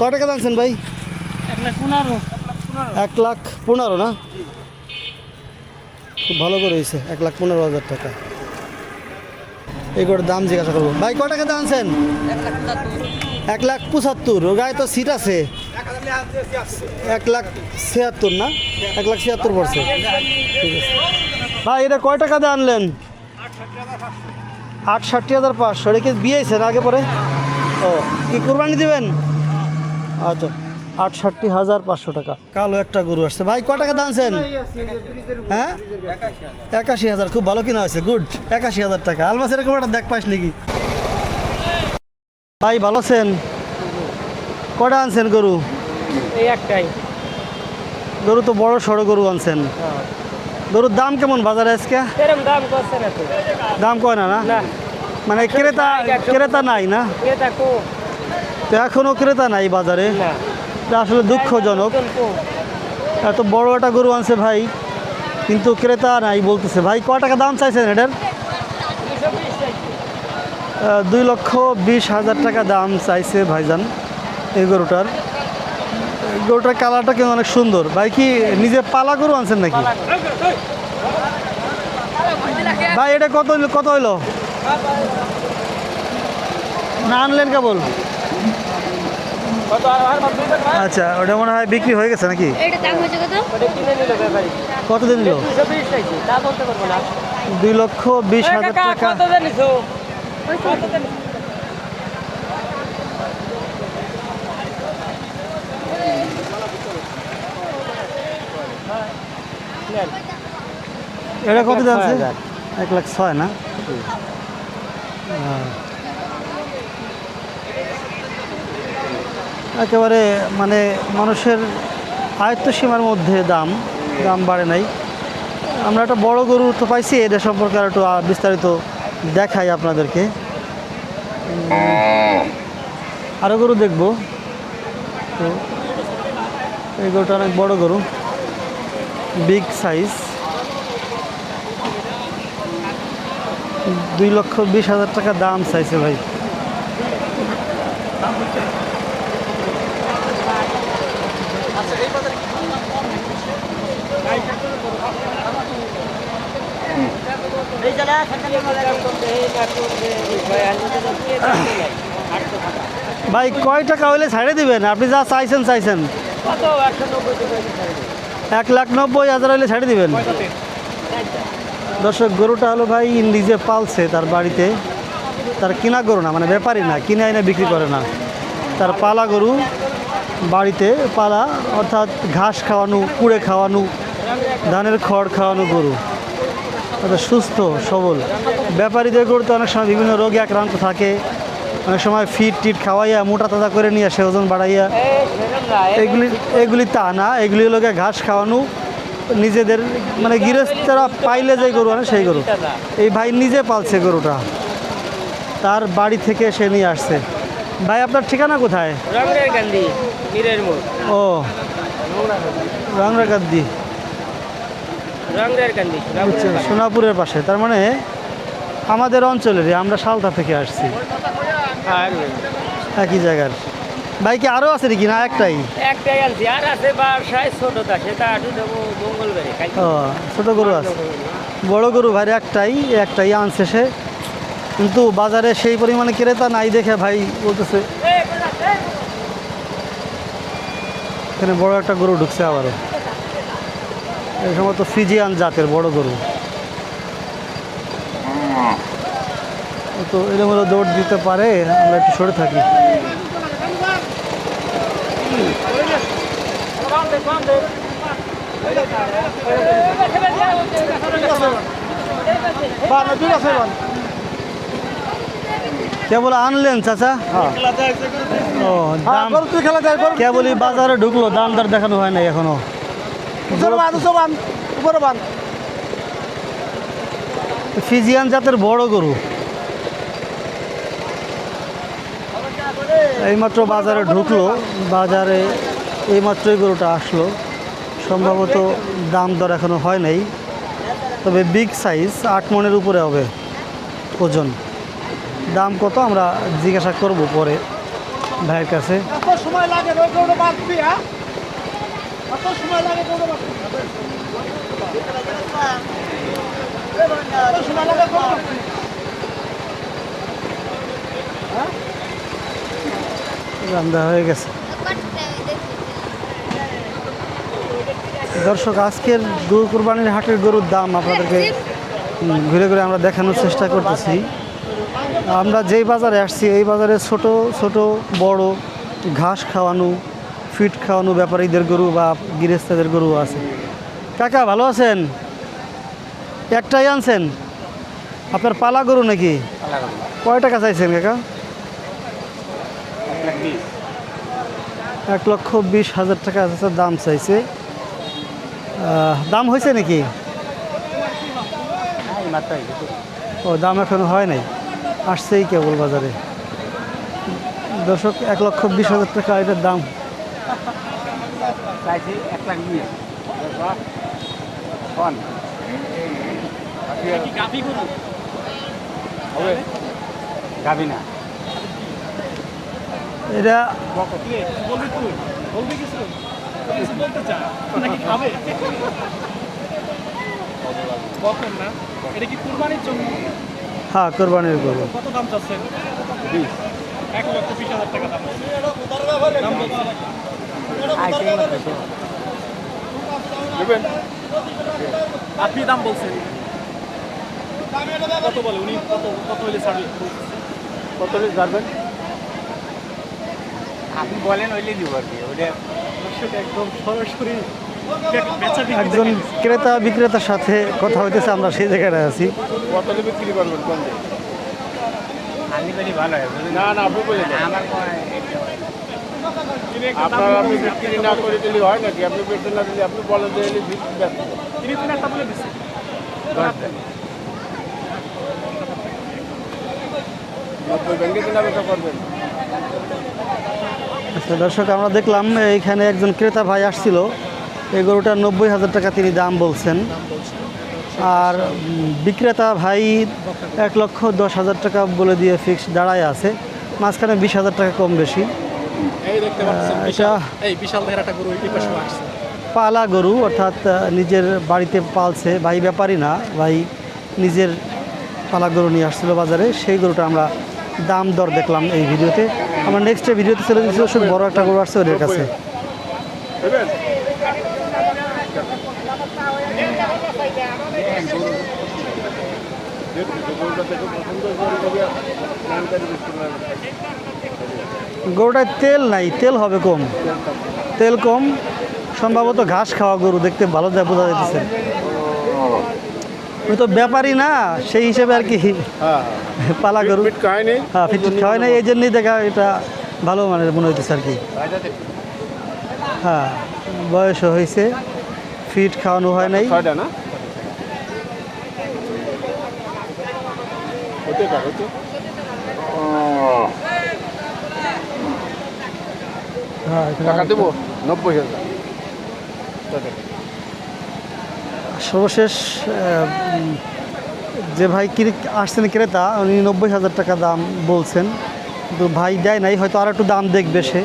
কত টাকা দামছেন ভাই? 1,15,000। 1,15,000 না? খুব ভালো করে হয়েছে, 1,15,000 টাকা। এই করে দাম জিজ্ঞাসা করবো। ভাই কত টাকা দামছেন? 1,75,000। ও গায়ে তো সিট আছে। 1,76,000 না? 1,76,000 পড়ছে। ঠিক আছে ভাই, এটা কয় টাকা দিয়ে আনলেন? 68,500। এটা কি বিয়েছেন আগে পরে? ও, কি কুরবানি দিবেন? আচ্ছা, 68,500 টাকা। কালো একটা গরু আসছে। ভাই কয় টাকা দামছেন? হ্যাঁ, 81,000। খুব ভালো কিনা হয়েছে, গুড। 81,000 টাকা। আলমাস এরকম একটা দেখ পাইস নাকি? ভাই ভালো আছেন? কটা আনছেন গরু? এই একটাই। গরু তো বড় সড়ো গরু আনছেন। গরুর দাম কেমন বাজারে আজকে? এরকম দাম করছে না তো। দাম কয় না? না না, মানে ক্রেতা নাই না? এটা কো তো এখনো ক্রেতা নাই বাজারে। না, এটা আসলে দুঃখজনক। এত বড় একটা গরু আনছে ভাই, কিন্তু ক্রেতা নাই বলতেছে। ভাই কয় টাকা দাম চাইছেন এটার? 2,20,000 টাকা দাম চাইছে ভাইজান এই গরুটার। গরুটার কালারটা কিন্তু অনেক সুন্দর। ভাই কি নিজে পালা গরু আনছেন নাকি? ভাই এটা কত হইলো? না আনলেন কেবল? আচ্ছা, ওটা মনে হয় বিক্রি হয়ে গেছে নাকি? কত দিন নিল? 2,20,000 টাকা। এটা কত দাম আছে? 1,06,000 না? একেবারে মানে মানুষের আয়ত্ত সীমার মধ্যে দাম বাড়ে নাই। আমরা একটা বড় গরু তো পাইছি, এটা সম্পর্কে আর একটু বিস্তারিত দেখাই আপনাদেরকে। আরও গরু দেখবো। তো এই গরুটা অনেক বড় গরু, বিগ সাইজ। 2,20,000 টাকা দাম চাইছে ভাই। ভাই কয় টাকা হইলে ছাড়ে দিবেন? আপনি যা চাইছেন 1,90,000 হইলে ছাড়ে দিবেন। দর্শক, গরুটা হলো ভাই নিজে পালছে তার বাড়িতে। তার কিনা গরু না, মানে ব্যাপারী না, কিনে এনে বিক্রি করে না। তার পালা গরু, বাড়িতে পালা, অর্থাৎ ঘাস খাওয়ানো, কুড়ে খাওয়ানো, ধানের খড় খাওয়ানো গরু। অর্থাৎ সুস্থ সবল। ব্যাপারীদের গরু তো অনেক সময় বিভিন্ন রোগে আক্রান্ত থাকে, অনেক সময় ফিট খাওয়াইয়া মোটা তাজা করে নিয়ে আসে, ওজন বাড়াইয়া। এগুলি তা না, এগুলি লোকে ঘাস খাওয়ানো, নিজেদের মানে গৃহস্থরা পাইলে যে গরু আনে সেই গরু। এই ভাই নিজে পালছে গরুটা, তার বাড়ি থেকে সে নিয়ে আসছে। ভাই আপনার ঠিকানা কোথায়? ও, রাংরাকান্দি, সোনাপুরের পাশে। তার মানে আমাদের অঞ্চলেরই, আমরা সালতা থেকে আসছি, একই জায়গার। ভাই কি আরও আছে নাকি? না একটাই? ও, ছোটো গরু আছে। বড় গরু ভাই একটাই আনছে সে, কিন্তু বাজারে সেই পরিমাণে ক্রেতা নাই দেখে ভাই বলতেছে। এখানে বড় একটা গরু ঢুকছে আবারও। এই সময় তো ফ্রিজিয়ান জাতের বড় গরু, তো এরকম দৌড় দিতে পারে। আমরা একটু সরে থাকি। কেবল আনলেন চাচা? ও, কেবলই বাজারে ঢুকলো, দাম দর দেখানো হয় নাই এখনো। ফিজিয়ান জাতের বড় গরু এইমাত্র বাজারে ঢুকলো। বাজারে এইমাত্রই গরুটা আসলো। সম্ভবত দাম দর এখনো হয় নাই, তবে বিগ সাইজ, 8 মণের উপরে হবে ওজন। দাম কত আমরা জিজ্ঞাসা করব পরে। ভাইয়ের কাছে। কত সময় লাগে ওই গরুটা বাঁধবি? হ্যাঁ, কত সময় লাগে গরুটা বাঁধবি? কত সময় লাগে গরুটা বাঁধবি? রান্না হয়ে গেছে। দর্শক, আজকের গরু কুরবানির হাটের গরুর দাম আপনাদেরকে ঘুরে ঘুরে আমরা দেখানোর চেষ্টা করতেছি। আমরা যেই বাজারে আসছি এই বাজারে ছোট ছোট বড় ঘাস খাওয়ানো, ফিট খাওয়ানো ব্যাপারীদের গরু বা গৃহস্থদের গরু আছে। কাকা ভালো আছেন? একটাই আনছেন? আপনার পালা গরু নাকি? কয় টাকা চাইছেন কাকা? 1,20,000 টাকা দাম চাইছে। দাম হয়েছে নাকি? ও, দাম এখনো হয় নাই, আসছেই কেবল বাজারে। দর্শক, 1,20,000 টাকা এটার দাম। এটা এটা কি কুরবানির জন্য? হ্যাঁ, কোরবানির গরু। কত দাম চাচ্ছেন? 1,20,000 টাকা দাম। দাম বলছেন। আপনি দাম বলছেন কত? বলে উনি কত কত হইলে ছাড়বে? কত হলে ছাড়বেন? আপনি বলেন হইলে দিব আর কি। ওটা একদম সরাসরি বেচা বিক্রি একজন ক্রেতা বিক্রেতার সাথে কথা হইতেছে, আমরা সেই জায়গায় আছি। কত হলে বিক্রি করবেন কোন দিন? আপনি বলি ভালো হয়। না না, আপনি বলেন। আমার আপনার আপনি বিক্রি না করে দিলে হয় নাকি? আপনি বিক্রি না দিলে আপনি বলেন যে এলে ব্যস্ত। তিনি একটা বলে দিচ্ছে। ব্যাংকে কিনা বেচা করবেন? আচ্ছা দর্শক, আমরা দেখলাম এইখানে একজন ক্রেতা ভাই আসছিল। এই গরুটা 90,000 টাকা তিনি দাম বলছেন। আর বিক্রেতা ভাই 1,10,000 টাকা বলে দিয়ে ফিক্স দাঁড়ায় আছে। মাঝখানে 20,000 টাকা কম বেশি। এই দেখতে পাচ্ছেন এটা এই বিশাল দেহের একটা গরু এই পাশে আসছে। পালা গরু, অর্থাৎ নিজের বাড়িতে পালছে। ভাই ব্যাপারী না, ভাই নিজের পালা গরু নিয়ে আসছিল বাজারে। সেই গরুটা আমরা দাম দর দেখলাম এই ভিডিওতে। আমরা নেক্সট ভিডিওতে চলে যাচ্ছি। খুব বড় একটা গরু আসছে ওদের কাছে। দেবেন? গরুটায় তেল নাই, তেল হবে কম, তেল কম, সম্ভবত ঘাস খাওয়া গরু। দেখতে ভালো যায়, বোঝা যাচ্ছে। ওই তো ব্যাপারী না, সেই হিসেবে আর কি হ্যাঁ, পালা গরু। ফিট খায়নি। হ্যাঁ, ফিট খাওয়াই নাই, এই জন্যই দেখা এটা ভালো মানের মনে হইতেছে আর কি। হ্যাঁ, বয়সও হয়েছে, ফিট খাওয়ানো হয় নাই। ছয়টা না? হতে পারে তো। হ্যাঁ, টাকা দেবো 90,000। সর্বশেষ যে ভাই আসছেন ক্রেতা, উনি 90,000 টাকা দাম বলছেন, কিন্তু ভাই দেয় নাই। হয়তো আর একটু দাম দেখবে সে,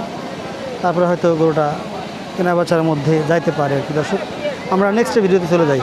তারপরে হয়তো গরুটা কেনা বেচার মধ্যে যাইতে পারে আর কি। দর্শক, আমরা নেক্সট ভিডিওতে চলে যাই।